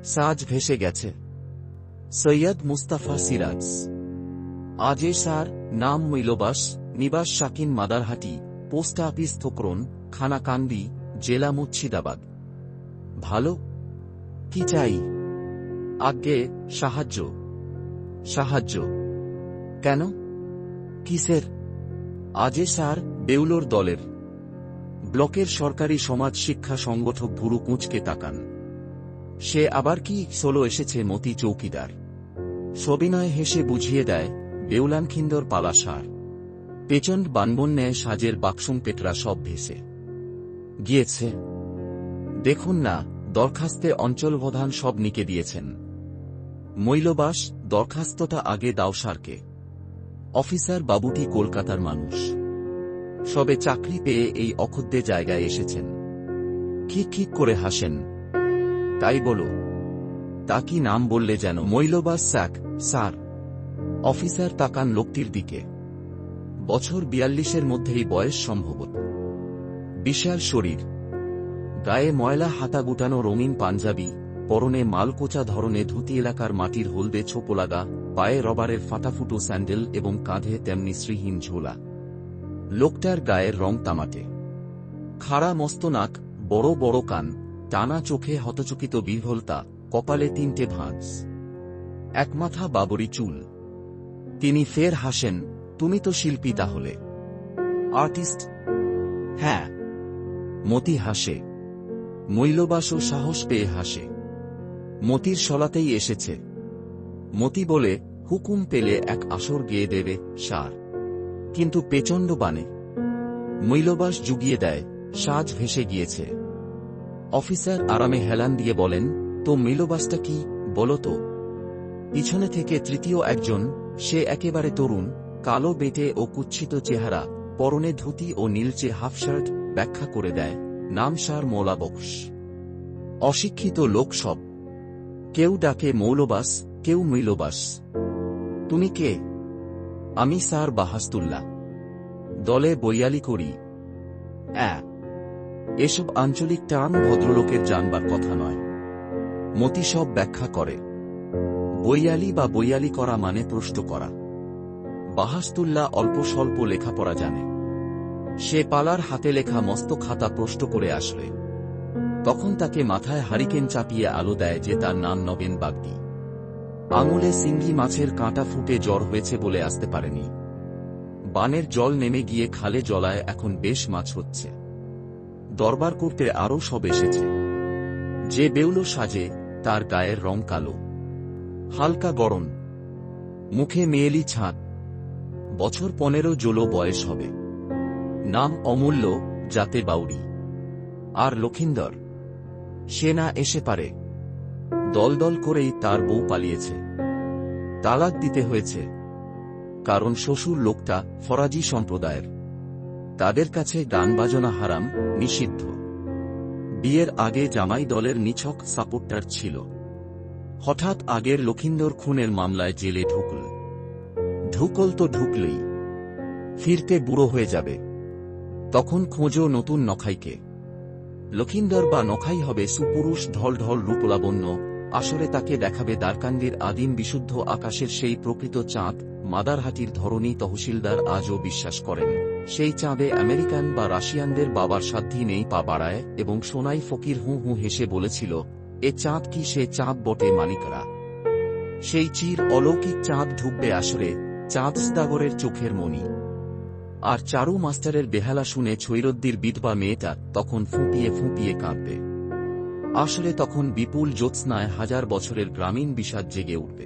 সাজ ভেসে গেছে। সৈয়দ মুস্তাফা সিরাজ। আজে স্যার, নাম মৈলবাস, নিবাস শাকিন, মাদারহাটি, পোস্ট অফিস থোকরন, খানাকান্দি, জেলা মুর্শিদাবাদ। ভালো। কি চাই? আজ্ঞে, সাহায্য। সাহায্য? কেন? কিসের? আজে স্যার, বেউলোর দলের ব্লকের সরকারি সমাজ শিক্ষা সংগঠক ভুরু কুঁচকে তাকান। সে আবার কি সোলো এসেছে? মতি চৌকিদার সবিনয় হেসে বুঝিয়ে দেয়, বেউলানখিন্দর পালা সার। পেচন্ড বানবন ন্যায় সাজের বাক্সুং পেটরা সব ভেসে গিয়েছে। দেখুন না, দরখাস্তে অঞ্চল প্রধান সব নিকে দিয়েছেন। মৈলবাস, দরখাস্তটা আগে দাও সারকে। অফিসার বাবুটি কলকাতার মানুষ, সবে চাকরি পেয়ে এই অখদ্দে জায়গায় এসেছেন। ঠিক ঠিক করে হাসেন। তাই বলো। তা কি নাম বললে যেন? মৈলবাস স্যার। অফিসার তাকান লোকটির দিকে। বছর ৪২-এর মধ্যেই বয়স সম্ভবত। বিশাল শরীর, গায়ে ময়লা হাতা গুটানো রঙিন পাঞ্জাবি, পরনে মালকোচা ধরনে ধুতি, এলাকার মাটির হলদে ছোপলাগা, পায়ে রবারের ফাটাফুটো স্যান্ডেল এবং কাঁধে তেমনি শ্রীহীন ঝোলা। লোকটার গায়ের রং তামাটে। খাড়া মস্ত নাক, বড় বড় কান, টানা চোখে হতচকিত বিহ্বলতা, কপালে ৩টে ভাঁজ, এক মাথা বাবরি চুল। তিনি ফের হাসেন। তুমি তো শিল্পী তাহলে? আর্টিস্ট? হ্যাঁ। মতি হাসে। মৈলবাসও সাহস পেয়ে হাসে। মতির সলাতেই এসেছে। মতি বলে, হুকুম পেলে এক আসর গেয়ে দেবে সার। কিন্তু পেচণ্ড বানে। মৈলবাস জুগিয়ে দেয়, সাজ ভেসে গিয়েছে। অফিসার আরামে হেলান দিয়ে বলেন, তো মৈলবাসটা কি বলো তো? পিছনে থেকে তৃতীয় একজন, সে একেবারে তরুণ, কালো বেটে ও কুৎসিত চেহারা, পরনে ধুতি ও নীলচে হাফ শার্ট, ব্যাখ্যা করে দেয়, নাম সার মৌলা বক্স। অশিক্ষিত লোক সব। কেউ ডাকে মৌলবাস, কেউ মৈলবাস। তুমি কে? আমি স্যার বাহাস্তুল্লাহ। দলে বৈয়ালি করি। এসব আঞ্চলিক টান ভদ্রলোকের জানবার কথা নয়। মতি সব ব্যাখ্যা করে। বৈয়ালি বা বৈয়ালি করা মানে প্রশ্ন করা। বাহাস্তুল্লাহ অল্প স্বল্প লেখাপড়া জানে। সে পালার হাতে লেখা মস্ত খাতা প্রশ্ন করে আসলে তখন তাকে মাথায় হারিকেন চাপিয়ে আলো দেয় যে তার নাম নগেন বাগদি। আঙুলে সিঙ্গি মাছের কাঁটা ফুটে জ্বর হয়েছে বলে আসতে পারেনি। বানের জল নেমে গিয়ে খালে জলায় এখন বেশ মাছ হচ্ছে। দরবার করতে আরও সব এসেছে। যে বেউলো সাজে, তার গায়ের রং কালো, হালকা গরম, মুখে মেয়েলি ছাঁদ। বছর ১৫ বয়স হবে। নাম অমূল্য, জাতে বাউরি। আর লক্ষিন্দর। সে না এসে পারে। দলদল করেই তার বউ পালিয়েছে। তালাক দিতে হয়েছে। কারণ শ্বশুর লোকটা ফরাজি সম্প্রদায়ের। তাদের কাছে গান বাজনা হারাম, নিষিদ্ধ। বিয়ের আগে জামাই দলের নিছক সাপোর্টার ছিল। হঠাৎ আগের লক্ষিন্দর খুনের মামলায় জেলে ঢুকল তো ঢুকলেই ফিরতে বুড়ো হয়ে যাবে। তখন খোঁজো নতুন নখাইকে। লক্ষিন্দর বা নখাই হবে সুপুরুষ, ঢল ঢল রূপলাবণ্য। আসরে তাকে দেখাবে দ্বারকান্দির আদিম বিশুদ্ধ আকাশের সেই প্রকৃত চাঁদ। মাদারহাটির ধরনী তহসিলদার আজও বিশ্বাস করেন, সেই চাঁদে আমেরিকান বা রাশিয়ানদের বাবার সাধ্যি নেই পা বাড়ায়। এবং সোনাই ফকির হু হু হেসে বলেছিল, এ চাঁদ কি সে চাঁদ বটে মানিকরা। সেই চির অলৌকিক চাঁদ ঢুকবে আসরে, চাঁদ সদাগরের চোখের মণি। আর চারু মাস্টারের বেহালা শুনে ছৈরদ্দির বিধবা মেয়েটা তখন ফুঁপিয়ে ফুঁপিয়ে কাঁদবে। আসলে তখন বিপুল জ্যোৎস্নায় ১০০০ বছরের গ্রামীণ বিষাদ জেগে উঠবে।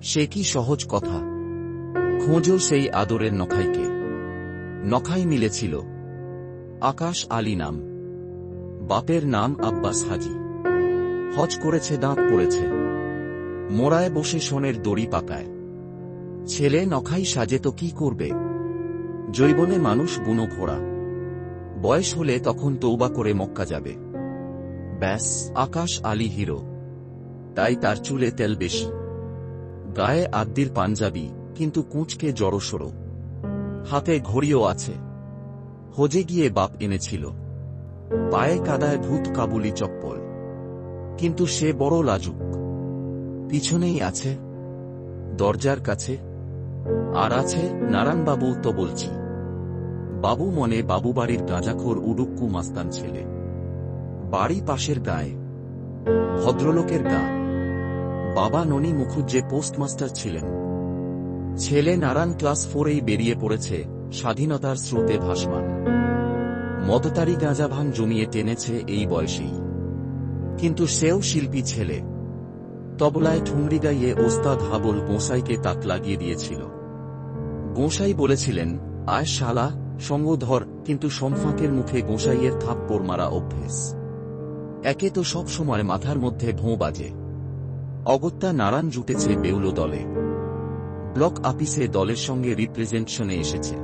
সে কি সহজ কথা। খোঁজো সেই আদরের নখাইকে। নখাই মিলেছিল। আকাশ আলী নাম। বাপের নাম আব্বাস হাজি। হজ করেছে, দাঁত পড়েছে। মোড়ায় বসে সোনের দড়ি পাকায়। ছেলে নখাই সাজে তো কি করবে। জৈবনে মানুষ বুনো ঘোড়া। বয়স হলে তখন তৌবা করে মক্কা যাবে। ব্যাস, আকাশ আলী হিরো। তাই তার চুলে তেল বেশি, গায়ে আদ্দির পাঞ্জাবি, কিন্তু কুঁচকে জড়সড়ো। হাতে ঘড়িও আছে। হজে গিয়ে বাপ এনেছিল। পায়ে কাদায় ভূত কাবুলি চপ্পল। কিন্তু সে বড় লাজুক। পিছনেই আছে, দরজার কাছে। আর আছে নারায়ণবাবু, তো বলছি। বাবু মনে বাবু বাড়ির গাঁজাখোর উডুক্কু মাস্তান ছেলে। বাড়ি পাশের গায়ে, ভদ্রলোকের গা। বাবা ননী মুখুজ্জে পোস্টমাস্টার ছিলেন। ছেলে নারায়ণ ক্লাস 4-এই বেরিয়ে পড়েছে, স্বাধীনতার স্রোতে ভাসমান। মদতারি গাঁজা ভাঙ জমিয়ে টেনেছে এই বয়সেই। কিন্তু সেও শিল্পী ছেলে। তবলায় ঠুংরি গাইয়ে ওস্তাদ হাবল গোঁসাইকে তাক লাগিয়ে দিয়েছিল। গোঁসাই বলেছিলেন, আয় শালা, সঙ্গ ধর, কিন্তু সম্ফাঁকের মুখে গোঁসাইয়ের থাপ্পড় মারা অভ্যেস। একে তো সব সময় মাথার মধ্যে ঢোঁ বাজে। অগত্যা নারায়ণ জুটেছে বেউলো দলে। ব্লক আপিসে দলের সঙ্গে রিপ্রেজেন্টেশনে এসেছে।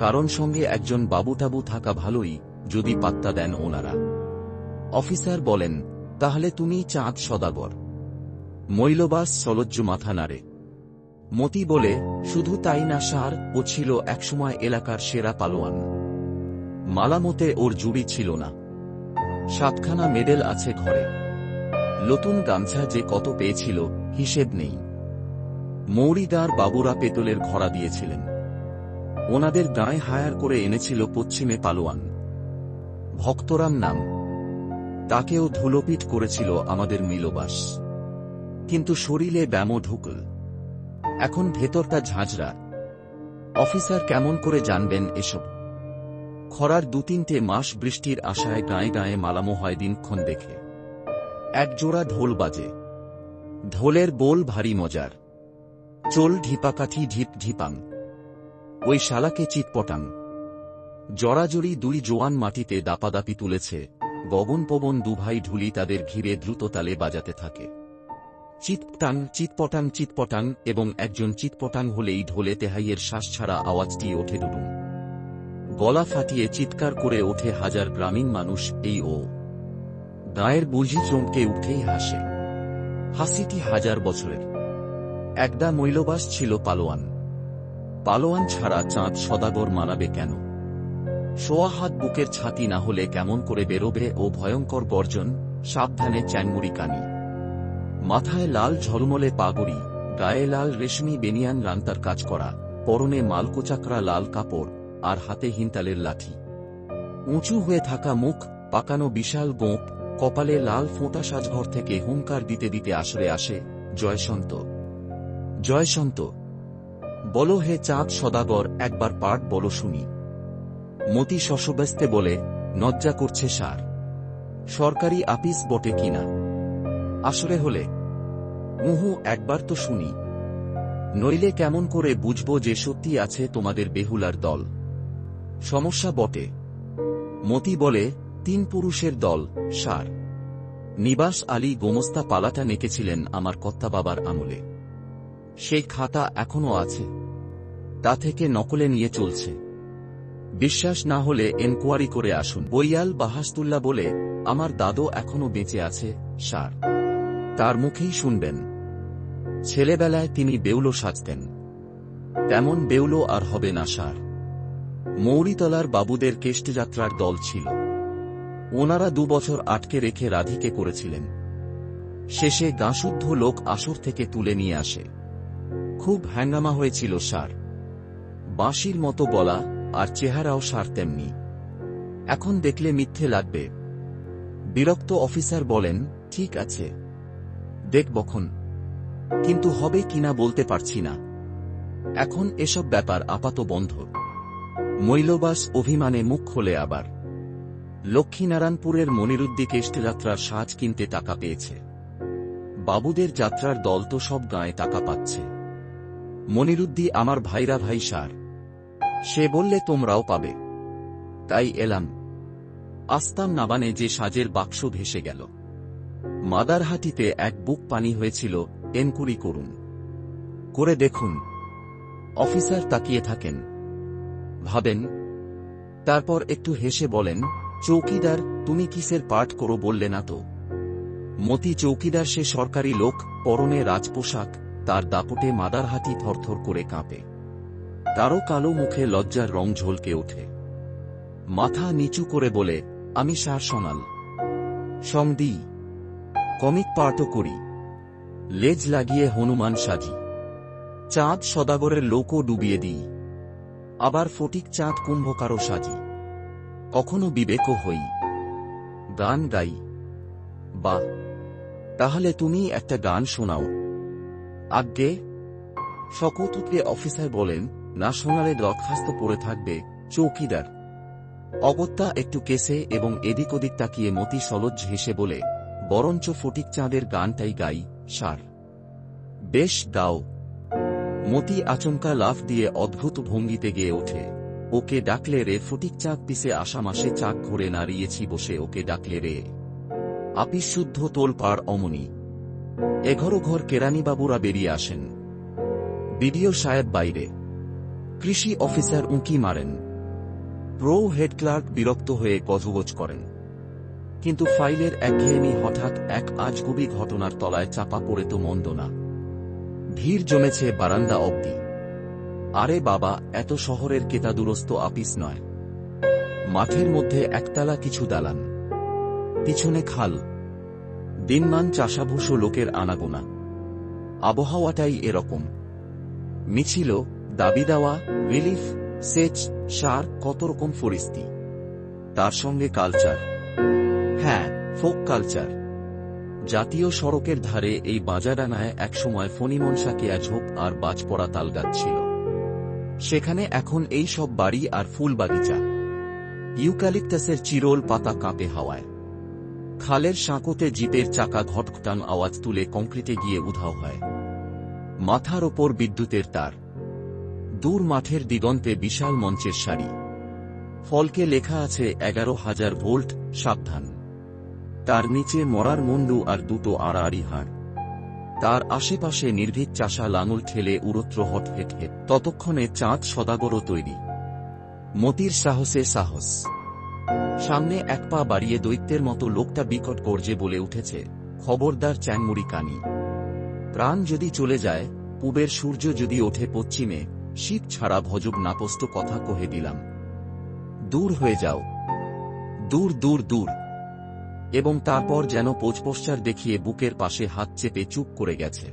কারণ সঙ্গে একজন বাবুটাবু থাকা ভালোই, যদি পাত্তা দেন ওনারা। অফিসার বলেন, তাহলে তুমি চাঁদ সদাগর। মৈলবাস সলজ্জ মাথা নাড়ে। মতি বলে, শুধু তাই না স্যার, ও ছিল একসময় এলাকার সেরা পালোয়ান। মালামতে ওর জুড়ি ছিল না। 7খানা মেডেল আছে ঘরে। নতুন গামছা যে কত পেয়েছিল, হিসেব নেই। মৌরিদার বাবুরা পেতলের ঘড়া দিয়েছিলেন। ওনাদের গায়ে হায়ার করে এনেছিল পশ্চিমে পালোয়ান, ভক্তরাম নাম। তাকেও ধুলোপিট করেছিল আমাদের মিলবাস। কিন্তু শরীরে ব্যামো ঢুকল। এখন ভেতরটা ঝাঁঝরা। অফিসার কেমন করে জানবেন এসব? খরার 2-3টে মাস বৃষ্টির আশায় গায়ে গায়ে মালামো হয় দিনক্ষণ দেখে। একজোড়া ঢোল বাজে। ঢোলের বোল ভারী মজার। চোল ঢিপাকাঠি ঢিপ ঢিপাং। ওই শালাকে চিৎপটাং। জড়াজড়ি 2 জোয়ান মাটিতে দাপাদাপি তুলেছে। গগন পবন দুভাই ঢুলি তাদের ঘিরে দ্রুত তালে বাজাতে থাকে। চিৎপটাং চিৎপটাং চিৎপটাং, এবং একজন চিৎপটাং হলেই ঢোলে তেহাইয়ের শ্বাস ছাড়া আওয়াজটি ওঠে ডুডুম। গলা ফাটিয়ে চিৎকার করে ওঠে হাজার গ্রামীণ মানুষ। এই ও গায়ের বুঝি চমকে উঠেই হাসে। হাসিটি 1000 বছরের। একদা মৈলবাস ছিল পালোয়ান। পালোয়ান ছাড়া চাঁদ সদাগর মানাবে কেন? সোয়া হাত বুকের ছাতি না হলে কেমন করে বেরোবে ও ভয়ঙ্কর গর্জন, সাবধানে চ্যাংমুড়ি কানি। মাথায় লাল ঝলমলে পাগড়ি, গায়ে লাল রেশমি বেনিয়ান রান্তার কাজ করা, পরনে মালকোচাকরা লাল কাপড়, আর হাতে হিন্তালের লাঠি। উঁচু হয়ে থাকা মুখ, পাকানো বিশাল গোঁপ, কপালে লাল ফোঁটা সাজঘর থেকে হুঙ্কার দিতে দিতে আসরে আসে, জয়সন্ত, জয়সন্ত। বলো হে চাঁদ সদাগর, একবার পাঠ বলো শুনি। মতি শশব্যস্তে বলে, লজ্জা করছে স্যার। সরকারি আপিস বটে কিনা। আসরে হলে উহু, একবার তো শুনি। নইলে কেমন করে বুঝবো যে সত্যি আছে তোমাদের বেহুলার দল। সমস্যা বটে। মতি বলে, 3 পুরুষের দল, স্যার। নিবাস আলী গোমস্তা পালাটা নেকেছিলেন আমার কর্তা বাবার আমলে। সেই খাতা এখনো আছে। তা থেকে নকলে নিয়ে চলছে। বিশ্বাস না হলে এনকোয়ারি করে আসুন। বৈয়াল বাহাস্তুল্লাহ বলে, আমার দাদু এখনো বেঁচে আছে, স্যার। তার মুখেই শুনবেন। ছেলেবেলায় তিনি বেউলো সাজতেন। তেমন বেউলো আর হবে না স্যার। মৌরিতলার বাবুদের কেষ্টযাত্রার দল ছিল। ওনারা 2 বছর আটকে রেখে রাধিকে করেছিলেন। শেষে গাঁশুদ্ধ লোক আসর থেকে তুলে নিয়ে আসে। খুব হ্যাঙ্গামা হয়েছিল স্যার। বাঁশির মতো গলা, আর চেহারাও স্যার তেমনি। এখন দেখলে মিথ্যে লাগবে। বিরক্ত অফিসার বলেন, ঠিক আছে, দেখবখন। কিন্তু হবে কিনা বলতে পারছি না। এখন এসব ব্যাপার আপাত বন্ধ। মৈলবাস অভিমানে মুখ খোলে আবার। লক্ষ্মীনারায়ণপুরের মনিরুদ্দি কেষ্টযাত্রার সাজ কিনতে টাকা পেয়েছে। বাবুদের যাত্রার দল তো সব গায়ে টাকা পাচ্ছে। মনিরুদ্দি আমার ভাইরা ভাই স্যার। সে বললে তোমরাও পাবে। তাই এলাম। আস্তাম নাবানে যে সাজের বাক্স ভেসে গেল। মাদারহাটিতে এক বুক পানি হয়েছিল, এনকুরি করুন। করে দেখুন। অফিসার তাকিয়ে থাকেন, ভাবেন, তারপর একটু হেসে বলেন, চৌকিদার, তুমি কিসের পাঠ করো বললে না তো? মতি চৌকিদার, সে সরকারি লোক, পরনে রাজপোশাক, তার দাপটে মাদারহাটি থরথর করে কাঁপে। তারও কালো মুখে লজ্জার রং ঝলকে ওঠে। মাথা নিচু করে বলে, আমি স্যার সোনাল সংদি। কমিক পার্টও করি। লেজ লাগিয়ে হনুমান সাজি, চাঁদ সদাগরের লোকও ডুবিয়ে দিই, আবার ফটিক চাঁদ কুম্ভকারও সাজি, কখনো বিবেকও হই, গান গাই। বাহ, তাহলে তুমি একটা গান শোনাও। আজ্ঞে। শকতকে অফিসার বলেন, না শোনালে দরখাস্ত পড়ে থাকবে। চৌকিদার অগত্যা একটু কেসে এবং এদিক ওদিক তাকিয়ে মতি সলজ্জ হেসে বলে, বরঞ্চ ফটিক চাঁদের গানটাই গাই সার। বেশ, গাও। মতি আচমকা লাফ দিয়ে অদ্ভুত ভঙ্গিতে গেয়ে ওঠে, ওকে ডাকলে রে ফটিক চাঁদ পিছে আসা মাসে চাক ঘুরে নাড়িয়েছি বসে, ওকে ডাকলে রে। আপিস শুদ্ধ তোলপাড় অমনি। এঘর ঘর কেরানিবাবুরা বেরিয়ে আসেন। বিডিও সাহেব বাইরে। কৃষি অফিসার উঁকি মারেন। প্রো হেড ক্লার্ক বিরক্ত হয়ে গজগজ করেন। কিন্তু ফাইলের একঘেয়েমি হঠাৎ এক আজগুবি ঘটনার তলায় চাপা পড়ে তো মন্দ না। ভিড় জমেছে বারান্দা অবধি। আরে বাবা, এত শহরের কেতাদুরস্ত আপিস নয়। মাঠের মধ্যে একতলা কিছু দালান, পিছনে খাল, দিনমান চাষাভুষো লোকের আনাগোনা। আবহাওয়াটাই এরকম। মিছিল, দাবি দেওয়া, রিলিফ, সেচ, সার, কত রকম ফরিস্তি। তার সঙ্গে কালচার। হ্যাঁ, ফোক কালচার। জাতীয় সড়কের ধারে এই বাজারানায় একসময় ফণিমনসা কেয়া ঝোপ আর বাজ পড়া তালগাছ ছিল। সেখানে এখন এই সব বাড়ি আর ফুল বাগিচা। ইউক্যালিপটাসের চিরোল পাতা কাঁপে হাওয়ায়। খালের সাঁকোতে জিপের চাকা ঘটঘটান আওয়াজ তুলে কংক্রিটে গিয়ে উধাও হয়। মাথার ওপর বিদ্যুতের তার। দূর মাঠের দিগন্তে বিশাল মঞ্চের সারি। ফলকে লেখা আছে 11,000 ভোল্ট, সাবধান। তার নিচে মরার মুন্ডু আর দুটো আড়াআড়ি হাড়। তার আশেপাশে নির্ভীক চাষা লাঙল ঠেলে উড়ত্র হট হেট হেট। ততক্ষণে চাঁদ সদাগরও তৈরি। মতির সাহসে সাহস। সামনে এক পা বাড়িয়ে দৈত্যের মতো লোকটা বিকট গর্জে বলে উঠেছে, খবরদার চ্যাংমুড়ি কানি। প্রাণ যদি চলে যায়, পূবের সূর্য যদি ওঠে পশ্চিমে, শীত ছাড়া ভজব নাপস্ত কথা কহে দিলাম। দূর হয়ে যাও, দূর দূর দূর। এবং তারপর যেন পোজপশ্চার দেখিয়ে বুকের পাশে হাত চেপে চুপ করে গেছে।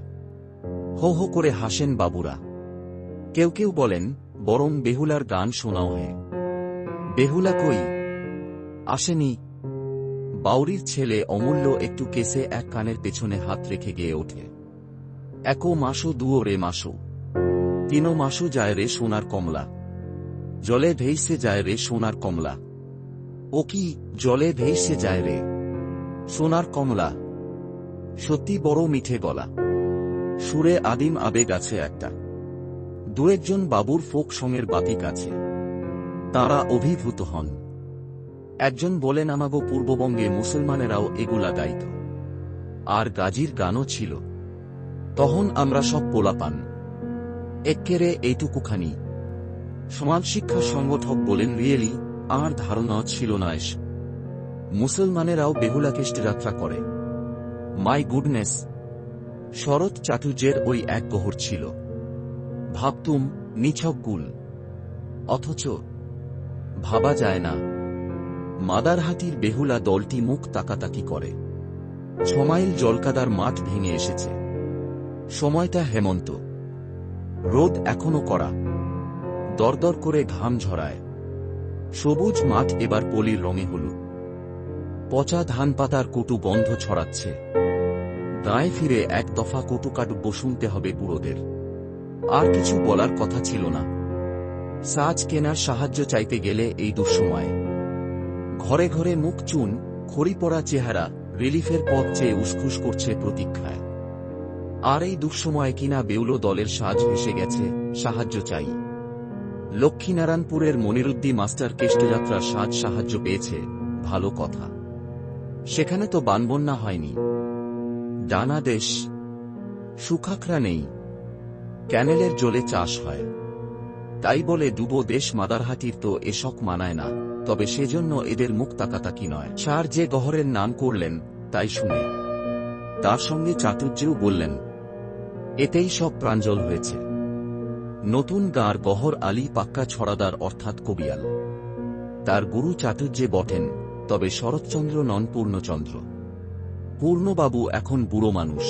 হো হো করে হাসেন বাবুরা। কেউ কেউ বলেন, বরং বেহুলার গান শোনাও হে। বেহুলা কই? আসেনি। বাউরির ছেলে অমূল্য একটু কেসে এক কানের পেছনে হাত রেখে গেয়ে ওঠে, একো মাসো দুও রে মাসো, তিনো মাসো যায় রে সোনার কমলা, জলে ভেইসে যায় রে সোনার কমলা। ও কি, জলে ভেইসে যায় রে সোনার কমলা? সত্যি বড় মিঠে গলা। সুরে আদিম আবেগ আছে একটা। দু একজন বাবুর ফোক সঙের বাতিক আছে। তাঁরা অভিভূত হন। একজন বলেন, আমাগো পূর্ববঙ্গে মুসলমানেরাও এগুলা গাইত, আর গাজীর গানও ছিল। তখন আমরা সব পোলাপান। এক্কেরে এইটুকুখানি। সমাজ শিক্ষা সংগঠক বলেন, রিয়েলি আর ধারণা ছিল না এস মুসলমানেরাও বেহুলা কেষ্টযাত্রা করে। My goodness. শরৎ চাটুর্যের ওই এক গহর ছিল। ভাবতুম নিছক গুল। অথচ ভাবা যায় না, মাদারহাটির বেহুলা দলটি মুখ তাকাতাকি করে। 6 মাইল জলকাদার মাঠ ভেঙে এসেছে। সময়টা হেমন্ত। রোদ এখনো কড়া। দরদর করে ঘাম ঝরায়। সবুজ মাঠ এবার পলির রঙে হলুদ। পচা ধান পাতার কটু গন্ধ ছড়াচ্ছে। গায়ে ফিরে এক দফা কটুকাটব্য শুনতে হবে বুড়োদের। আর কিছু বলার কথা ছিল না। সাজ কেনার সাহায্য চাইতে গেলে এই দুঃসময়ে ঘরে ঘরে মুখ চুন, খড়ি পড়া চেহারা, রিলিফের পথ চেয়ে উসখুস করছে প্রতীক্ষায়। আর এই দুঃসময়ে কিনা বেউলো দলের সাজ এসে গেছে, সাহায্য চাই। লক্ষ্মীনারায়ণপুরের মনিরুদ্দি মাস্টার কেষ্টযাত্রার সাজ সাহায্য পেয়েছে, ভালো কথা। সেখানে তো বানবন্যা হয়নি। ডানা দেশ, সুখাখরা নেই, ক্যানেলের জলে চাষ হয়। তাই বলে ডুবো দেশ মাদারহাটির তো এসক মানায় না। তবে সেজন্য এদের মুখ তাকাতাকি নয়। সার যে গহরের নাম করলেন, তাই শুনে তার সঙ্গে চাটুর্যেও বললেন, এতেই সব প্রাঞ্জল হয়েছে। নতুন গাঁর গহর আলী পাক্কা ছড়াদার অর্থাৎ কবিয়াল। তার গুরু চাটুর্যে বটেন, তবে শরৎচন্দ্র নন পূর্ণচন্দ্র। পূর্ণবাবু এখন বুড়ো মানুষ,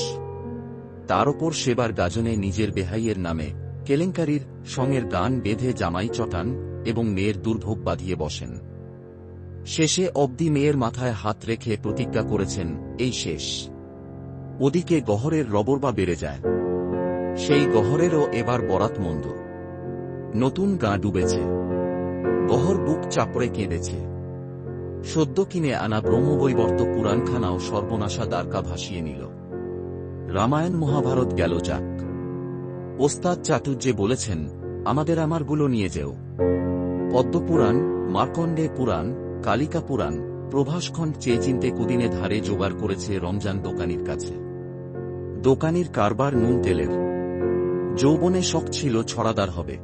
তার ওপর সেবার গাজনে নিজের বেহাইয়ের নামে কেলেঙ্কারির সঙ্গের গান বেঁধে জামাই চটান এবং মেয়ের দুর্ভোগ বাঁধিয়ে বসেন। শেষে অবধি মেয়ের মাথায় হাত রেখে প্রতিজ্ঞা করেছেন, এই শেষ। ওদিকে গহরের রবরবা বেড়ে যায়। সেই গহরেরও এবার বরাত মন্দ। নতুন গা ডুবেছে। গহর বুক চাপড়ে কেঁদেছে। সদ্য কিনে আনা ব্রহ্মবৈবর্ত পুরাণখানাও সর্বনাশা দ্বারকা ভাসিয়ে নিল। রামায়ণ মহাভারত গেল যাক। ওস্তাদ চাটুর্যে বলেছেন, আমাদের আমারগুলো নিয়ে যেও। পদ্মপুরাণ, মার্কণ্ডে পুরাণ, কালিকা পুরাণ, প্রভাসখণ্ড চেয়ে চিনতে কুদিনে ধারে জোগাড় করেছে রমজান দোকানির কাছে। দোকানির কারবার নুন তেলের। যৌবনে শখ ছিল ছড়াদার হবে,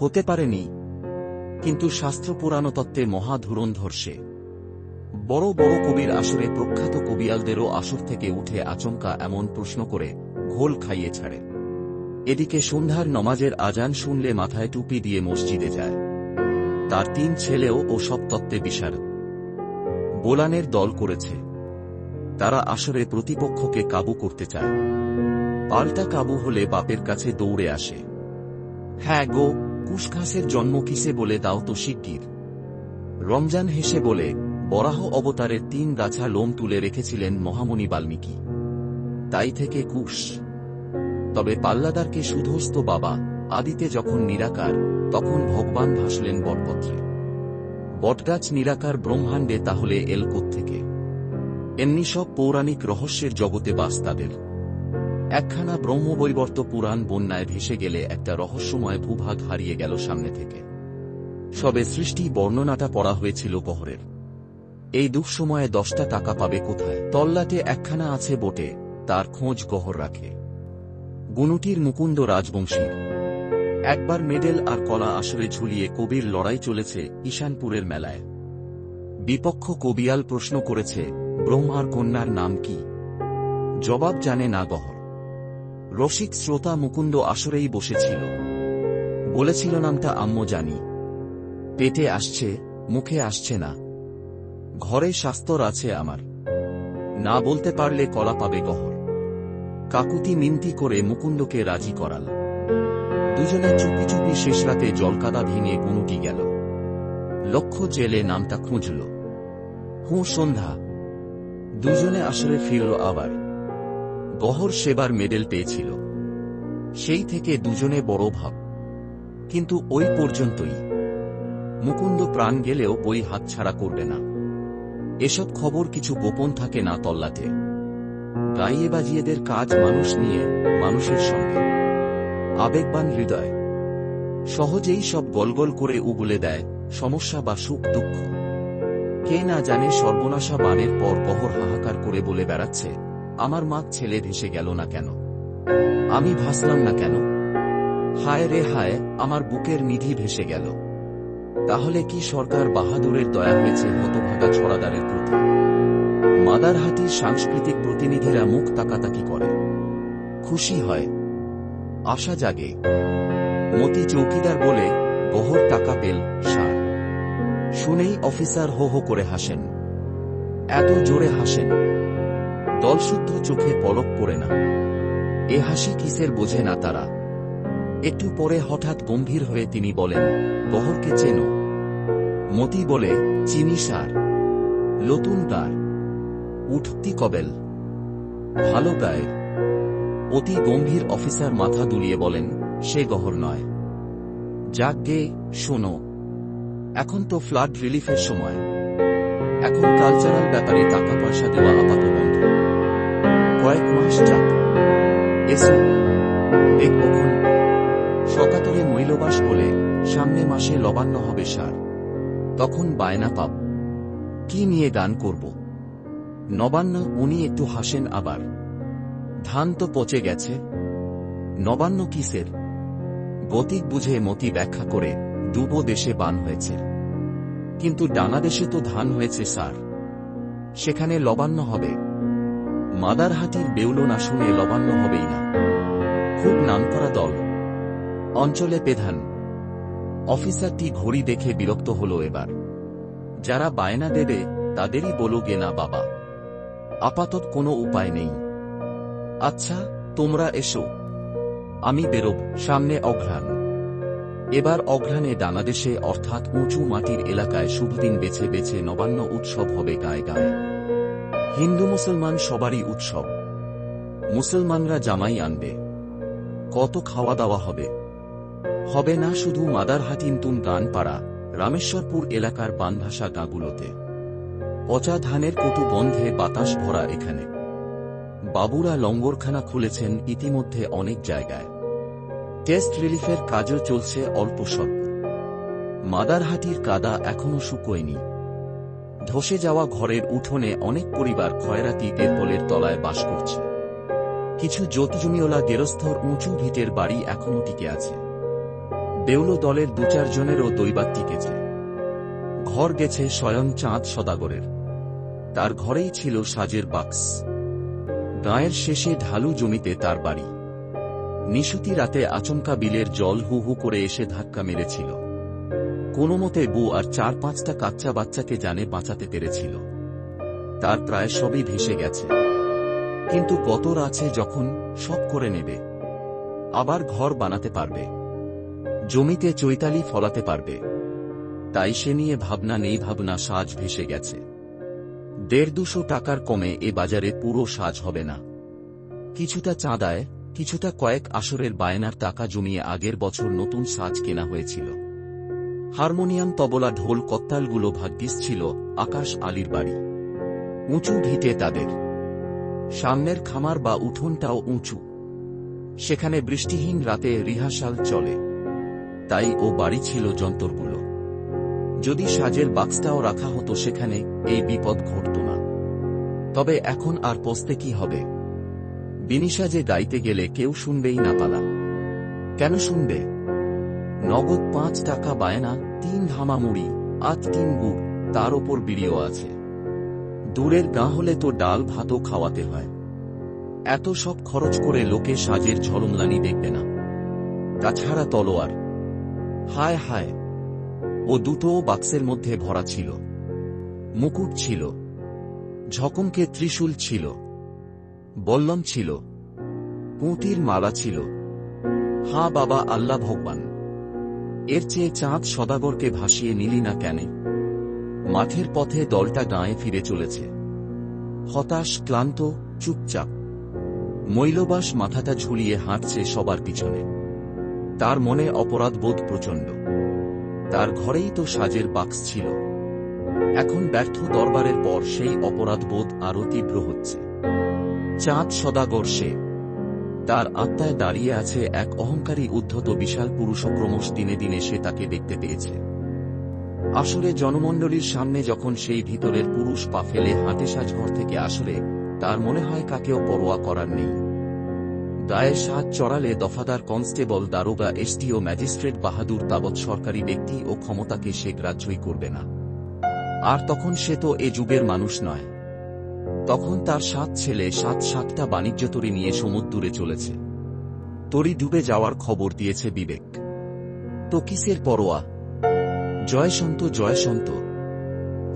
হতে পারেনি, কিন্তু শাস্ত্র পুরাণতত্ত্বে মহা ধুরন্ধর সে। বড় বড় কবির আসরে প্রখ্যাত কবিয়ালদেরও আসর থেকে উঠে আচমকা এমন প্রশ্ন করে ঘোল খাইয়ে ছাড়ে। এদিকে সন্ধ্যার নমাজের আজান শুনলে মাথায় টুপি দিয়ে মসজিদে যায়। তার 3 ছেলেও ও সব তত্ত্বে বিশারদ। বোলানের দল করেছে। তারা আসরে প্রতিপক্ষকে কাবু করতে চায়। পাল্টা কাবু হলে বাপের কাছে দৌড়ে আসে। হ্যাঁ গো, কুশঘাসের জন্ম কিসে বলে দাও তো শিগগির। রমজান হেসে বলে, বরাহ অবতারের 3 গাছা লোম তুলে রেখেছিলেন মহামুনি বাল্মীকি, তাই থেকে কুশ। তবে পাল্লাদারকে শুধস্ত বাবা, আদিতে যখন নিরাকার, তখন ভগবান ভাসলেন বটপত্রে। বটগাছ নিরাকার ব্রহ্মাণ্ডে তাহলে এল কোত্থেকে? এমনি সব পৌরাণিক রহস্যের জগতে বাস তাদের। একখানা ব্রহ্মবৈবর্ত পুরাণ বন্যায় ভেসে গেলে একটা রহস্যময় ভূভাগ হারিয়ে গেল সামনে থেকে। সবে সৃষ্টি বর্ণনাটা পড়া হয়েছিল গহরের। এই দুঃসময়ে 10টা টাকা পাবে কোথায়? তল্লাটে একখানা আছে বটে, তার খোঁজ গহর রাখে। গুনুটির মুকুন্দ রাজবংশীর। একবার মেডেল আর কলা আসরে ঝুলিয়ে কবির লড়াই চলেছে ঈশানপুরের মেলায়। বিপক্ষ কবিয়াল প্রশ্ন করেছে, ব্রহ্মার কন্যার নাম কি? জবাব জানে না গহর। রসিক শ্রোতা মুকুন্দ আসরেই বসেছিল। বলেছিল, নামটা আম্মু জানি, পেটে আসছে, মুখে আসছে না। ঘরে শাস্তর আছে আমার, না বলতে পারলে কলা পাবে গহর। কাকুতি মিনতি করে মুকুন্দকে রাজি করাল। দুজনে চুপি চুপি শেষ রাতে জলকাদা ভেঙে গুনুটি গেল। লক্ষ্য জেলে নামটা খুঁজল। সন্ধ্যা। দুজনে আসরে ফিরল আবার। গহর সেবার মেডেল পেয়েছিল। সেই থেকে দুজনে বড় ভাব। কিন্তু ওই পর্যন্তই। মুকুন্দ প্রাণ গেলেও বই হাতছাড়া করবে না। এসব খবর কিছু গোপন থাকে না তল্লাটে। গাইয়ে বাজিয়েদের কাজ মানুষ নিয়ে, মানুষের সঙ্গে। আবেগবান হৃদয় সহজেই সব গলগল করে উগলে দেয় সমস্যা বা সুখ দুঃখ। কে না জানে সর্বনাশা বানের পর গহর হাহাকার করে বলে বেড়াচ্ছে, আমার মা ছেলে ভেসে গেল না কেন? আমি ভাসলাম না কেন? হায় রে হায়, আমার বুকের নিধি ভেসে গেল। তাহলে কি সরকার বাহাদুরের দয়া হয়েছে হতভাগা ছড়াদারের প্রতি? মাদারহাটির সাংস্কৃতিক প্রতিনিধিরা মুখ তাকাতাকি করে। খুশি হয়, আশা জাগে। মতি চৌকিদার বলে, গহর টাকা পেল সার। শুনেই অফিসার হো হো করে হাসেন। এত জোরে হাসেন, দলশুদ্ধ চোখে পলক পড়ে না। এ হাসি কিসের বোঝে না তারা। একটু পরে হঠাৎ গম্ভীর হয়ে তিনি বলেন, গহরকে চেনো? মতি বলে, চিনি স্যার। নতুন গার, উঠতি কবেল, ভালো গায়ে। অতি গম্ভীর অফিসার মাথা দুলিয়ে বলেন, সে গহর নয়। যাক গে, শোনো, এখন তো ফ্লাড রিলিফের সময়। এখন কালচারাল ব্যাপারে টাকা পয়সা দেওয়া আপাত বন্ধ। কয়েক মাস যাক, এসো দেখবক্ষণ। সকাতরে মৈলবাস বলে, সামনে মাসে লবান্ন হবে সার, তখন বায়না পাব। কি নিয়ে গান করব? নবান্ন। উনি একটু হাসেন আবার। ধান তো পচে গেছে, নবান্ন কিসের? গতিক বুঝে মতি ব্যাখ্যা করে, ডুবো দেশে বান হয়েছে, কিন্তু ডাঙা দেশে তো ধান হয়েছে স্যার, সেখানে লবান্ন হবে। মাদারহাটির বেউলো না শুনে লবান্ন হবেই না। খুব নামকরা দল, অঞ্চলে পেধান। অফিসারটি ঘড়ি দেখে বিরক্ত হল এবার। যারা বায়না দেবে তাদেরই বলো গে না বাবা। আপাতত কোনো উপায় নেই। আচ্ছা, তোমরা এসো, আমি বেরোব। সামনে অঘ্রাণ। এবার অঘ্রাণে ডানাদেশে অর্থাৎ উঁচু মাটির এলাকায় শুভদিন বেছে বেছে নবান্ন উৎসব হবে গায়ে গায়ে। হিন্দু মুসলমান সবারই উৎসব। মুসলমানরা জামাই আনবে, কত খাওয়া দাওয়া হবে। হবে না শুধু মাদারহাটি, নতুন গানপাড়া, রামেশ্বরপুর এলাকার বানভাসা গাঁগুলোতে। পচা ধানের কটু গন্ধে বাতাস ভরা এখানে। বাবুরা লঙ্গরখানা খুলেছেন ইতিমধ্যে অনেক জায়গায়। টেস্ট রিলিফের কাজও চলছে অল্প স্বল্প। মাদারহাটির কাদা এখনো শুকোয়নি। ধসে যাওয়া ঘরের উঠোনে অনেক পরিবার খয়রাতি তেরপলের তলায় বাস করছে। কিছু জোতজমিওলা গেরস্থর উঁচু ভিটের বাড়ি এখনো টিকে আছে। দেউলো দলের ২-৪ জনেরও দৈবাত টিকেছে। ঘর গেছে স্বয়ং চাঁদ সদাগরের। তার ঘরেই ছিল সাজের বাক্স। গাঁয়ের শেষে ঢালু জমিতে তার বাড়ি। নিশুতি রাতে আচমকা বিলের জল হু হু করে এসে ধাক্কা মেরেছিল। কোনোমতে বউ আর ৪-৫টা কাচ্চা বাচ্চাকে জানে বাঁচাতে পেরেছিল। তার প্রায় সবই ভেসে গেছে। কিন্তু গতর আছে যখন সব করে নেবে, আবার ঘর বানাতে পারবে, জমিতে চৈতালি ফলাতে পারবে, তাই সে নিয়ে ভাবনা নেই। ভাবনা সাজ ভেসে গেছে। ১৫০ টাকার কমে এ বাজারে পুরো সাজ হবে না। কিছুটা চাঁদায়, কিছুটা কয়েক আসরের বায়নার টাকা জমিয়ে আগের বছর নতুন সাজ কেনা হয়েছিল। হারমোনিয়াম, তবলা, ঢোল, কত্তালগুলো ভাগ্যিস ছিল আকাশ আলীর বাড়ি। উঁচু ভিটে তাদের। সামনের খামার বা উঠোনটাও উঁচু। সেখানে বৃষ্টিহীন রাতে রিহার্সাল চলে। তাই ও বাড়ি ছিল যন্তরগুলো। যদি সাজের বাক্সটাও রাখা হতো সেখানে, এই বিপদ ঘটত না। তবে এখন আর পস্তে কি হবে? বিনিসাজে গাইতে গেলে কেউ শুনবেই না পালা। কেন শুনবে? নগদ ৫ টাকা বায়না, ৩ ধামা মুড়ি, ৮ গুড়, তার ওপর বিড়িও আছে। দূরের গাঁ হলে তো ডাল ভাতও খাওয়াতে হয়। এত সব খরচ করে লোকে সাজের ঝলমলানি দেখবে না। তাছাড়া তলোয়ার, হায় হায়, ও দুটোও বাক্সের মধ্যে ভরা ছিল। মুকুট ছিল, ঝকমকে ত্রিশূল ছিল, বল্লম ছিল, পুঁতির মালা ছিল। হা বাবা, আল্লাহ ভগবান! এর চেয়ে চাঁদ সদাগরকে ভাসিয়ে নিলি না কেন? মাঠের পথে দলটা গাঁয়ে ফিরে চলেছে, হতাশ, ক্লান্ত, চুপচাপ। মৈলবাস মাথাটা ঝুলিয়ে হাঁটছে সবার পিছনে। তার মনে অপরাধবোধ প্রচণ্ড। তার ঘরেই তো সাজের বাক্স ছিল। এখন ব্যর্থ দরবারের পর সেই অপরাধবোধ আরও তীব্র হচ্ছে। চাঁদ সদাগর সে। তার আত্মায় দাঁড়িয়ে আছে এক অহংকারী উদ্ধত বিশাল পুরুষ। ক্রমশ দিনে দিনে সে তাকে দেখতে পেয়েছে। আসলে জনমণ্ডলীর সামনে যখন সেই ভিতরের পুরুষ পা ফেলে হাঁটে সাজঘর থেকে আসলে, তার মনে হয় কাকেও পরোয়া করার নেই। গায়ে সাজ চড়ালে দফাদার, কনস্টেবল, দারোগা, এসডিও, ম্যাজিস্ট্রেট, বাহাদুর তাবৎ সরকারি ব্যক্তি ও ক্ষমতাকে সে গ্রাহ্যই করবে না। আর তখন সে তো এ যুগের মানুষ নয়। তখন তার ৭ ছেলে ৭টা বাণিজ্যতরী নিয়ে সমুদ্রে চলেছে। তরি ডুবে যাওয়ার খবর দিয়েছে বিবেক। তো কিসের পরোয়া? জয় সন্ত, জয় সন্ত।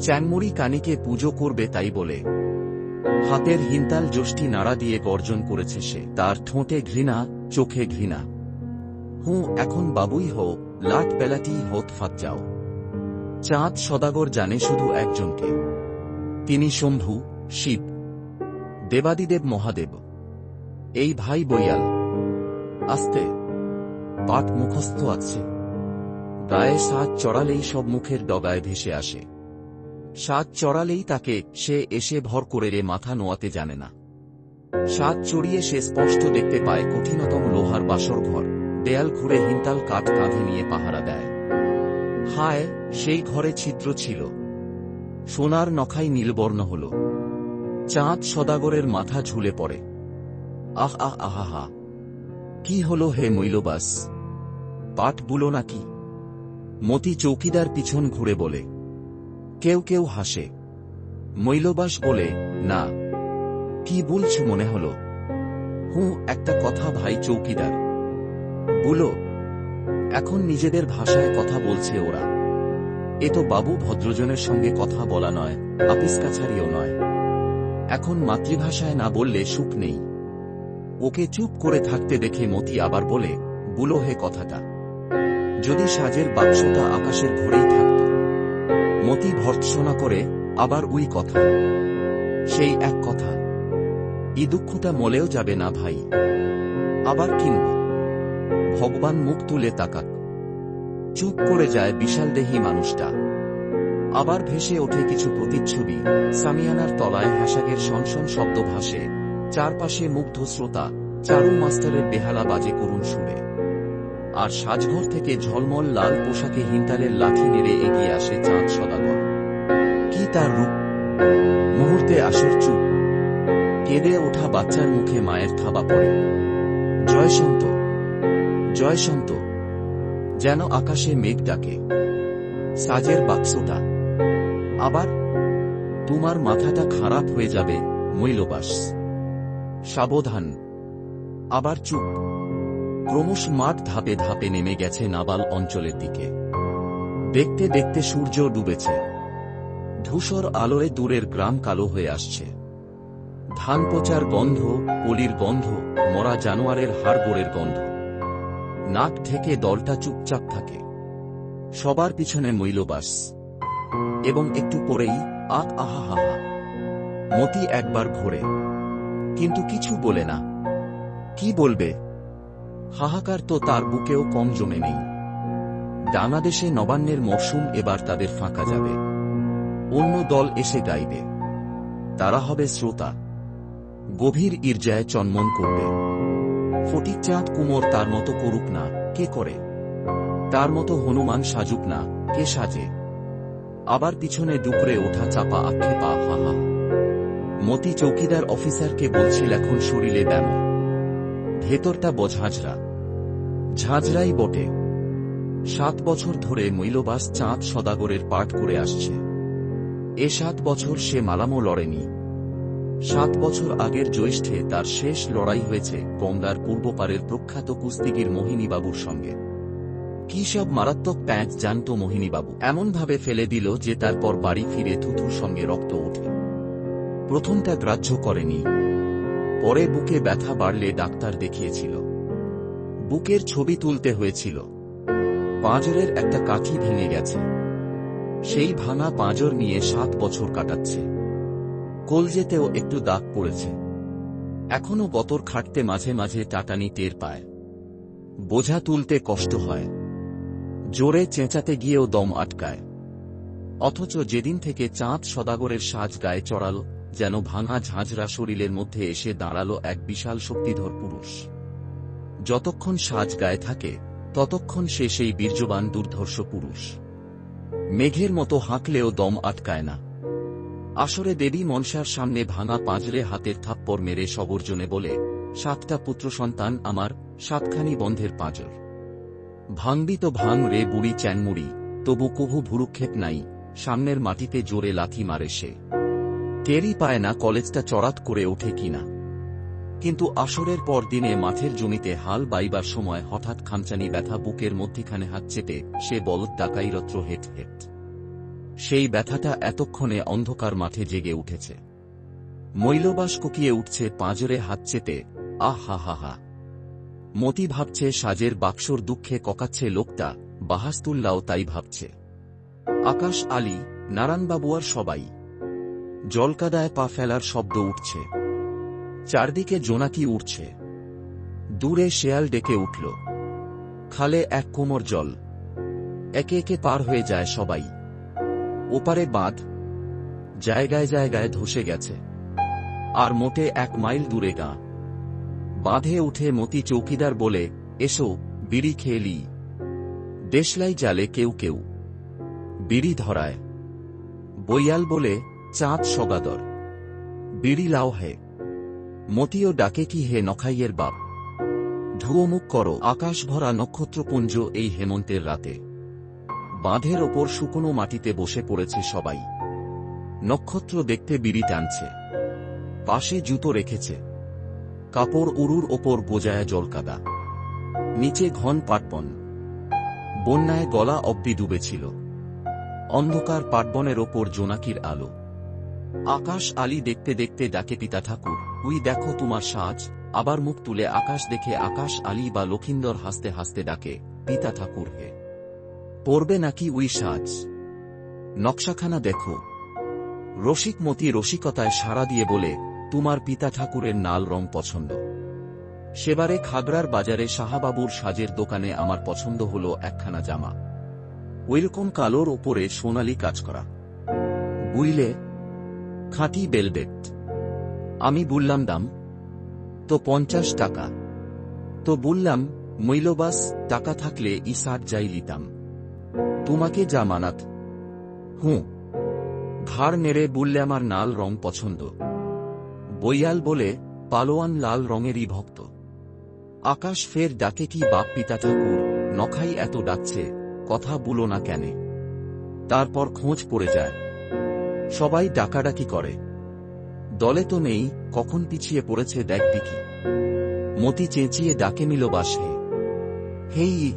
চ্যাংমুড়ি কানিকে পুজো করবে তাই বলে হাতের হিন্তাল যষ্টি নাড়া দিয়ে গর্জন করেছে সে। তার ঠোঁটে ঘৃণা, চোখে ঘৃণা। এখন বাবুই হো, লাট বেলাটি হোত ফাত যাও। চাঁদ সদাগর জানে শুধু একজনকে। তিনি শম্ভু, শিব, দেবাদিদেব মহাদেব। এই ভাই বইয়াল। আস্তে, পাঠ মুখস্থ আছে। গায়ে সাজ চড়ালেই সব মুখের ডগায় ভেসে আসে। সাজ চড়ালেই তাকে সে এসে ভর করে মাথা নোয়াতে জানে না। সাজ চড়িয়ে সে স্পষ্ট দেখতে পায় কঠিনতম লোহার বাসর ঘর। দেয়াল ঘুরে হিন্তাল কাঠ কাঁধে নিয়ে পাহারা দেয়। হায়, সেই ঘরে ছিদ্র ছিল। সোনার নখাই নীলবর্ণ হল। চাঁদ সদাগরের মাথা ঝুলে পড়ে। আহ আহ আহা! কি হল হে মৈলবাস? পাঠ বুলো নাকি? মতি চৌকিদার পিছন ঘুরে বলে। কেউ কেউ হাসে। মৈলবাস বলে, না। কি বলছ মনে হল? একটা কথা ভাই চৌকিদার। বুলো। এখন নিজেদের ভাষায় কথা বলছে ওরা। এ তো বাবু ভদ্রজনের সঙ্গে কথা বলা নয়, আপিস কাছারিও নয়। এখন মাতৃভাষায় না বললে সুখ নেই। ওকে চুপ করে থাকতে দেখে মতি আবার বলে, বুলো হে কথাটা। যদি সাজের বাক্সটা আকাশের ঘরেই থাকত। মতি ভর্ৎসনা করে, আবার উই কথা। সেই এক কথা। ই দুঃখটা মলেও যাবে না ভাই। আবার কিনব। ভগবান মুখ তুলে তাকাক। চুপ করে যায় বিশালদেহী মানুষটা। আবার ভেসে ওঠে কিছু প্রতিচ্ছবি। সামিয়ানার তলায় হ্যাসাগের শনশন শব্দ ভাসে, চারপাশে মুগ্ধ শ্রোতা, চারু মাস্টারের বেহালা বাজে করুণ সুরে। আর সাজঘর থেকে ঝলমল লাল পোশাকে হিন্টারের লাঠি নেড়ে এগিয়ে আসে চাঁদ সদাগর। কি তার রূপ! মুহূর্তে আসর চুপ। কেঁদে ওঠা বাচ্চার মুখে মায়ের থাবা পড়ে। জয়শান্ত, জয়শান্ত। যেন আকাশে মেঘ ডাকে। সাজের বাক্সটা। আবার? তোমার মাথাটা খারাপ হয়ে যাবে, মৈলবাস। সাবধান। আবার চুপ। ক্রমশ মাঠ ধাপে ধাপে নেমে গেছে নাবাল অঞ্চলের দিকে। দেখতে দেখতে সূর্য ডুবেছে। ধূসর আলোয় দূরের গ্রাম কালো হয়ে আসছে। ধান পচার গন্ধ, পলির গন্ধ, মরা জানোয়ারের হাড়গোড়ের গন্ধ। নাক ঢেকে দলটা চুপচাপ থাকে। সবার পিছনে মৈলবাস। এবং একটু পরেই আহা। মতি একবার ঘোরে, কিন্তু কিছু বলে না। কি বলবে? হাহাকার তো তার বুকেও কম জমে নেই। বাংলাদেশে নবান্নের মরশুম এবার তাদের ফাঁকা যাবে। অন্য দল এসে গাইবে। তারা হবে শ্রোতা। গভীর ঈর্জায় চন্মন করবে। ফটিকচাঁদ কুমোর তার মতো করুক না, কে করে? তার মতো হনুমান সাজুক না, কে সাজে? আবার পিছনে ডুকরে ওঠা চাপা আক্ষেপা হাহা। মতি চৌকিদার অফিসারকে বলছিল এখন শরীরে ব্যামো। ভেতরটা বোঝাঝরা। ঝাঁঝরাই বটে। 7 বছর ধরে মৈলবাস চাঁদ সদাগরের পাঠ করে আসছে। এ 7 বছর সে মালামও লড়েনি। 7 বছর আগের জ্যৈষ্ঠে তার শেষ লড়াই হয়েছে গঙ্গার পূর্বপারের প্রখ্যাত কুস্তিগির মোহিনীবাবুর সঙ্গে। কি সব মারাত্মক প্যাঁচ জানত মোহিনীবাবু। এমনভাবে ফেলে দিল যে তারপর বাড়ি ফিরে থুথুর সঙ্গে রক্ত ওঠে। প্রথমটা গ্রাহ্য করেনি। পরে বুকে ব্যথা বাড়লে ডাক্তার দেখিয়েছিল। বুকের ছবি তুলতে হয়েছিল। পাঁজরের একটা কাঠি ভেঙে গেছে। সেই ভাঙা পাঁজর নিয়ে 7 বছর কাটাচ্ছে। কলজেতেও একটু দাগ পড়েছে। এখনো গতর খাটতে মাঝে মাঝে টাটানি টের পায়। বোঝা তুলতে কষ্ট হয়। জোরে চেঁচাতে গিয়েও দম আটকায়। অথচ যেদিন থেকে চাঁদ সদাগরের সাজ গায়ে চড়াল, যেন ভাঙা ঝাঁঝরা শরীরের মধ্যে এসে দাঁড়ালো এক বিশাল শক্তিধর পুরুষ। যতক্ষণ সাজ গায়ে থাকে ততক্ষণ সে সেই বীর্যবান দুর্ধর্ষ পুরুষ। মেঘের মতো হাঁকলেও দম আটকায় না। আসরে দেবী মনসার সামনে ভাঙা পাঁজরে হাতের থাপ্পড় মেরে সবর্জনে বলে, 7টা পুত্র সন্তান আমার, 7খানি বন্ধের পাঁজর। ভাঙবি তো ভাঙ রে বুড়ি চ্যানমুড়ি, তবু কভু ভুরুক্ষেপ নাই, সামনের মাটিতে জোরে লাথি মারে সে। টেরই পায় না কলেজটা চড়াত করে ওঠে কিনা। কিন্তু আসরের পর দিনে মাঠের জমিতে হাল বাইবার সময় হঠাৎ খামচানি ব্যথা বুকের মধ্যিখানে হাত চেপে সে বলদ ডাকাইরত্র হেট হেট। সেই ব্যথাটা এতক্ষণে অন্ধকার মাঠে জেগে উঠেছে। মৈলবাস কোকিয়ে উঠছে পাঁজরে হাত চেপে, আহা। মতি ভাবছে সাজের বাক্সর দুঃখে ককাচ্ছে লোকটা, বাহাস্তুল্লাও তাই ভাবছে। আকাশ আলী, নারায়ণবাবু আর সবাই। জলকাদায় পা ফেলার শব্দ উঠছে। চারদিকে জোনাকি উঠছে। দূরে শেয়াল ডেকে উঠল। খালে এক কোমর জল। একে একে পার হয়ে যায় সবাই। ওপারে বাঁধ। জায়গায় জায়গায় ধসে গেছে। আর মোটে 1 মাইল দূরে গাঁ। বাঁধে উঠে মতি চৌকিদার বলে, এসো বিড়ি খেলি। দেশলাই জালে কেউ কেউ। বিড়ি ধরায়। বইয়াল বলে, চাঁদ সগাদর। বিড়ি লাও হে। মতিও ডাকে কি হে নখাইয়ের বাপ। ধুয়োমুখ করো। আকাশ ভরা নক্ষত্রপুঞ্জ এই হেমন্তের রাতে। বাঁধের ওপর শুকনো মাটিতে বসে পড়েছে সবাই। নক্ষত্র দেখতে বিড়ি টানছে। পাশে জুতো রেখেছে। কাপড় উড়ুর ওপর বোজায় জলকাদা। নিচে ঘন পাটবন। বন্যায় গলা অব্দি ডুবেছিল। অন্ধকার পাটবনের ওপর জোনাকির আলো। আকাশ আলী দেখতে দেখতে ডাকে পিতা ঠাকুর, উই দেখো তোমার সাজ। আবার মুখ তুলে আকাশ দেখে আকাশ আলী বা লক্ষিন্দর হাসতে হাসতে ডাকে, পিতা ঠাকুর হে, পড়বে নাকি উই সাজ? নকশাখানা দেখো। রসিক মতি রসিকতায় সাড়া দিয়ে বলে, তোমার পিতা ঠাকুরের নাল রং পছন্দ। সেবারে খাগড়ার বাজারে সাহাবাবুর সাজের দোকানে আমার পছন্দ হলো একখানা জামা, ওইরকম কালোর ওপরে সোনালি কাজ করা, বুইলে, খাঁটি বেলভেট। আমি বললাম দাম? তো 50 টাকা। তো বললাম, মৈলবাস টাকা থাকলে ই সার যাই লিতাম, তোমাকে যা মানাত। হুঁ। ঘাড় নেড়ে বললে আমার নাল রং পছন্দ। বইয়াল বলে, পালোয়ান লাল রঙেরই ভক্ত। আকাশ ফের ডাকে, কি বাপ পিতা ঠাকুর, নখাই এত ডাকছে, কথা বলো না কেনে? তারপর খোঁজ পড়ে যায়, সবাই ডাকাডাকি করে। দলে তো নেই, কখন পিছিয়ে পড়েছে দেখ দেখি। মতি চেঁচিয়ে ডাকে, মিলবাস হে, হেই।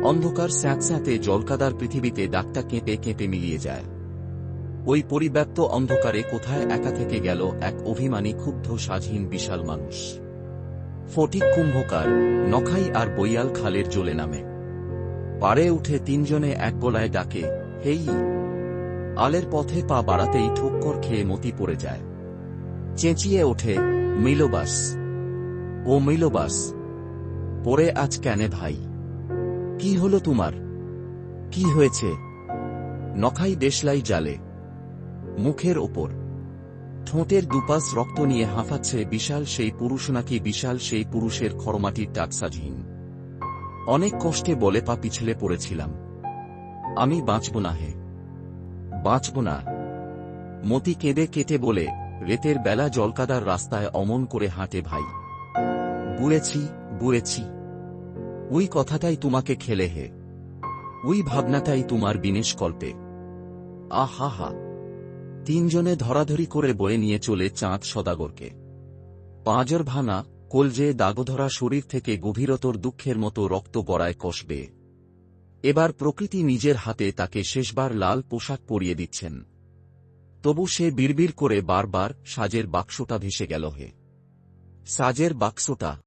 অন্ধকার স্যাঁতস্যাঁতে জলকাদার পৃথিবীতে ডাকটা কেঁপে কেঁপে মিলিয়ে যায়। ওই পরিব্যাপ্ত অন্ধকারে কোথায় একা থেকে গেল এক অভিমানী ক্ষুব্ধ সাজহীন বিশাল মানুষ। ফটিক কুম্ভকার, নখাই আর বইয়াল খালের জলে নামে। পাড়ে উঠে তিনজনে এক গলায় ডাকে, হেই। আলের পথে পা বাড়াতেই ঠোক্কর খেয়ে মতি পড়ে যায়। চেঁচিয়ে ওঠে, মিলবাস, ও মিলবাস, পড়ে আজ কেনে ভাই? কি হলো তোমার? কি হয়েছে? নখাই দেশলাই জালে, মুখের ওপর, ঠোঁটের দুপাশ রক্ত নিয়ে হাঁফাচ্ছে বিশাল সেই পুরুষ, নাকি বিশাল সেই পুরুষের খড়মাটির টাকসাজহীন। অনেক কষ্টে বলে, পা পিছলে পড়েছিলাম, আমি বাঁচব না হে, বাঁচব না। মতি কেঁদে কেটে বলে, রেতের বেলা জলকাদার রাস্তায় অমন করে হাঁটে ভাই। বুড়েছি, বুড়েছি। ওই কথাটাই তোমাকে খেলে হে, ওই ভাবনাটাই তোমার বিনেশ কল্পে। আহা হা। তিনজনে ধরাধরি করে বয়ে নিয়ে চলে চাঁদ সদাগরকে। পাঁজর ভানা, কলজে দাগধরা শরীর থেকে গভীরতর দুঃখের মতো রক্ত গড়ায় কষবে। এবার প্রকৃতি নিজের হাতে তাকে শেষবার লাল পোশাক পরিয়ে দিচ্ছেন। তবু সে বিড়বিড় করে বারবার, সাজের বাক্সটা ভেসে গেল হে, সাজের বাক্সটা।